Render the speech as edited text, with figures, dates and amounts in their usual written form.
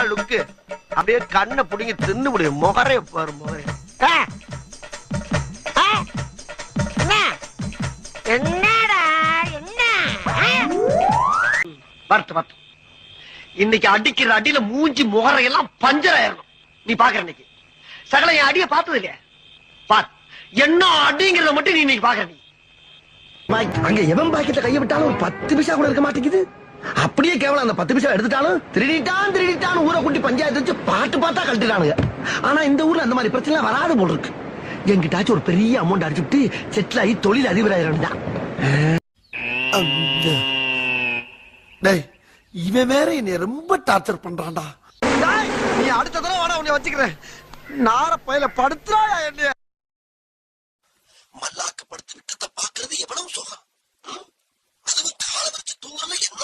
லுக்கு அப்படியே கண்ணை புடிங்கி தின்னு முடியும். முகரே பாரு முகரே. என்னடா என்ன பார்த்து பார்த்து இன்னைக்கு அடிக்கிற அடியில மூஞ்சி முகரையெல்லாம் பஞ்சர் ஆயிரணும். நீ பாக்குற இன்னைக்கு சகல என் அடிய பார்த்தது இல்லையா? பார் என்ன அடிங்கிறத மட்டும் நீ இன்னைக்கு பாக்குற. நீ அங்க எவன் பாக்கெட்ல கைய விட்டாலும் ஒரு 10 பைசா கூட இருக்க மாட்டேங்குது. அப்படியே கேவலம் அந்த 10 பைசா எடுத்துட்டாலும் திருடிட்டான் ஊரை கூட்டி பஞ்சாயத்து வச்சு பாட்டு பார்த்தா கழட்டிட்டானுங்க. ஆனா இந்த ஊர்ல அந்த மாதிரி பிரச்சனை வராது போல் இருக்கு. என்கிட்டாச்சும் ஒரு பெரிய அமௌண்ட் அடிச்சுட்டு செட்டில் ஆகி தொழில் அதிபராயிரம் தான். இவன் வேற என்னை ரொம்ப டார்ச்சர் பண்றான்டா. நீ அடுத்த தடவை வாடா உன்னை வச்சுக்கிறேன். நார பயில படுத்துறாயா என்னைய? மல்லாக்க படுத்து விட்டத பாக்குறது எவ்வளவு சுகம். அதுவும் கால வச்சு தூங்கல என்ன